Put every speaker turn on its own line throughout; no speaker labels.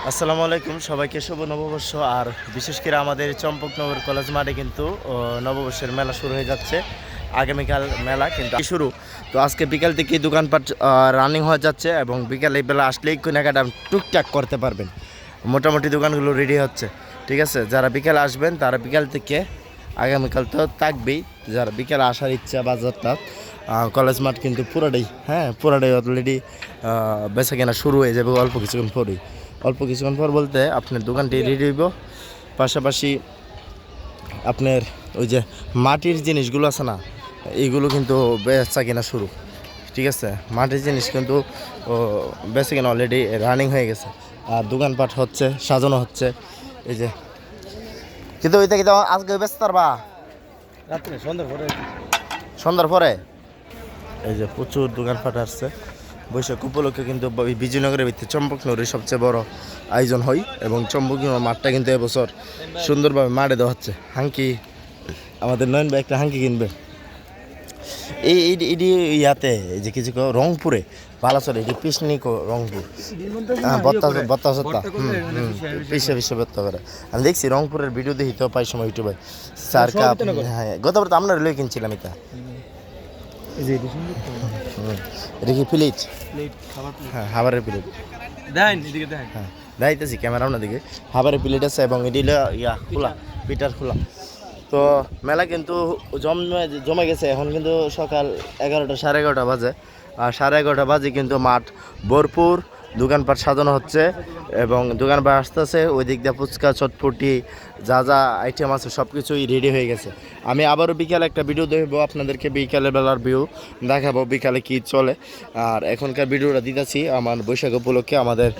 আসসালামু আলাইকুম, সবাইকে শুভ নববর্ষ। আর বিশেষ করে আমাদের চম্পকনগর কলেজ মাঠে কিন্তু নববর্ষের মেলা শুরু হয়ে যাচ্ছে। আগামীকাল মেলা কিন্তু শুরু। তো আজকে বিকাল থেকে দোকানপাট রানিং হয়ে যাচ্ছে এবং বিকালে বেলা আসলেই কেনাকাটা টুকটাক করতে পারবেন। মোটামুটি দোকানগুলো রেডি হচ্ছে, ঠিক আছে। যারা বিকালে আসবেন তারা বিকাল থেকে, আগামীকাল তো থাকবেই, যারা বিকালে আসার ইচ্ছা বাজারটা কলেজ মাঠ কিন্তু পুরাটাই অলরেডি বেচা কেনা শুরু হয়ে যাবে অল্প কিছুক্ষণ পর বলতে আপনার দোকানটি রেডি হইব। পাশাপাশি আপনার ওই যে মাটির জিনিসগুলো আছে না, এইগুলো কিন্তু বেচা কেনা শুরু, ঠিক আছে। মাটির জিনিস কিন্তু বেচা কেনা অলরেডি রানিং হয়ে গেছে আর দোকানপাট হচ্ছে, সাজানো হচ্ছে। এই যে কিন্তু ওইটা কিন্তু আজকে ব্যস্ত পারবা রাত্রে সন্ধ্যার পরে এই যে প্রচুর দোকানপাট আসছে। বৈশাখ উপলক্ষে কিন্তু বিজয়নগরের ভিত্তিতে চম্পকনগরের সবচেয়ে বড় আয়োজন হয় এবং চম্পকনগর মাঠটা কিন্তু এবছর সুন্দরভাবে মাঠে দেওয়া হচ্ছে। হাঙ্কি আমাদের নয়ন ভাই একটা হাঙ্কি কিনবে এই ইয়াতে, এই যে কিছু রংপুরে বালাচরে, এটি পিসনিক রংপুর বত্তা পিসে বত্তা করে। আমি দেখছি রংপুরের ভিডিও দেখি তো পাই সময় ইউটিউবে চার কাপ। হ্যাঁ, গতবার তো আমরা লই কিনছিলাম এটা। এটা কি প্লেট? হ্যাঁ, হাবারের প্লেট। হ্যাঁ, দেখাইতেছি ক্যামেরা আপনাদিকে। হাবারের প্লেট আছে এবং এটি খোলা, পিটার খোলা। তো মেলা কিন্তু জমে গেছে। এখন কিন্তু সকাল 11টা, সাড়ে 11টা বাজে। আর সাড়ে 11টা বাজে কিন্তু মাঠ ভরপুর, দোকানপাট সাজানো হচ্ছে এবং দোকানপাট আসতেছে। ওই দিক দিয়ে ফুচকা, চটপটি, যা যা আইটেম আছে সব কিছুই রেডি হয়ে গেছে। আমি আবারও বিকালে একটা ভিডিও দেখবো আপনাদেরকে, বিকালের বেলার ভিউ দেখাবো বিকালে কি চলে। আর এখনকার ভিডিওটা দিতেছি আমার বৈশাখ উপলক্ষে আমাদের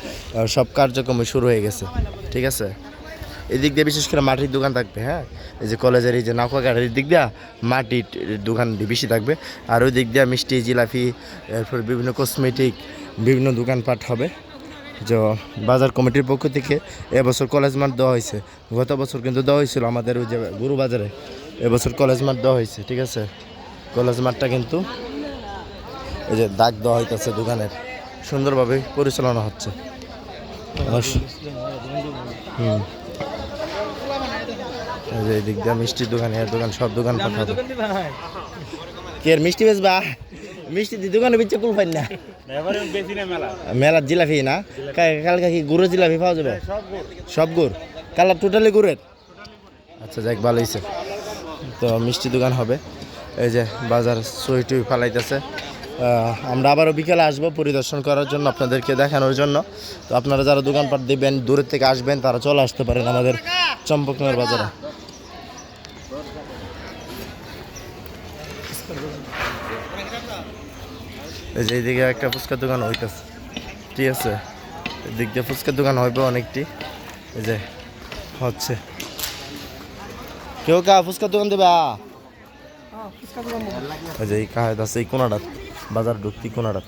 সব কার্যক্রম শুরু হয়ে গেছে, ঠিক আছে। এদিক দিয়ে বিশেষ করে মাটির দোকান থাকবে। হ্যাঁ, এই যে কলেজের এই যে নৌকাঘাটের দিক দিয়ে মাটির দোকান বেশি থাকবে। আর ওই দিক দিয়ে মিষ্টি, জিলাপি, এরপর বিভিন্ন কসমেটিক বিভিন্ন দোকানপাট হবে। যে বাজার কমিটির পক্ষ থেকে এবছর কলেজ মাঠ দেওয়া হয়েছে। গত বছর কিন্তু দেওয়া হয়েছিল আমাদের ওই যে গুরু বাজারে, এবছর কলেজ মাঠ দেওয়া হয়েছে, ঠিক আছে। কলেজ মাঠটা কিন্তু এই যে দাগ দেওয়া হইতেছে, দোকানের সুন্দরভাবে পরিচালনা হচ্ছে। এই দিক দিয়ে মিষ্টির দোকান, এর দোকান, সব দোকান পাঠাবো। কি আর মিষ্টি বেচবা? মিষ্টি দি দোকানে বেচে কুল পাই না। মেলার জিলাপি না, কালকে কি গুড়ের জিলাপি পাওয়া যাবে? সব গুড়, কালার টোটালি গুড়ের। আচ্ছা, যাক, ভালো হয়েছে। তো মিষ্টি দোকান হবে। এই যে বাজার সই টুই ফালাইতেছে। আমরা আবারও বিকেলে আসবো পরিদর্শন করার জন্য, আপনাদেরকে দেখানোর জন্য। তো আপনারা যারা দোকানপাট দিবেন, দূরের থেকে আসবেন, তারা চলে আসতে পারেন আমাদের চম্পকনগর বাজারে। এই যে এইদিকে একটা ফুচকার দোকান হইতেছে, ঠিক আছে। এদিক দিয়ে ফুচকার দোকান হইবে অনেকটি। এই যে হচ্ছে, কেউ ফুচকার দোকান দেবা? এই যে এই কাহাত আছে এই কোনাটাত, বাজার ঢুকতি কোনাটাত।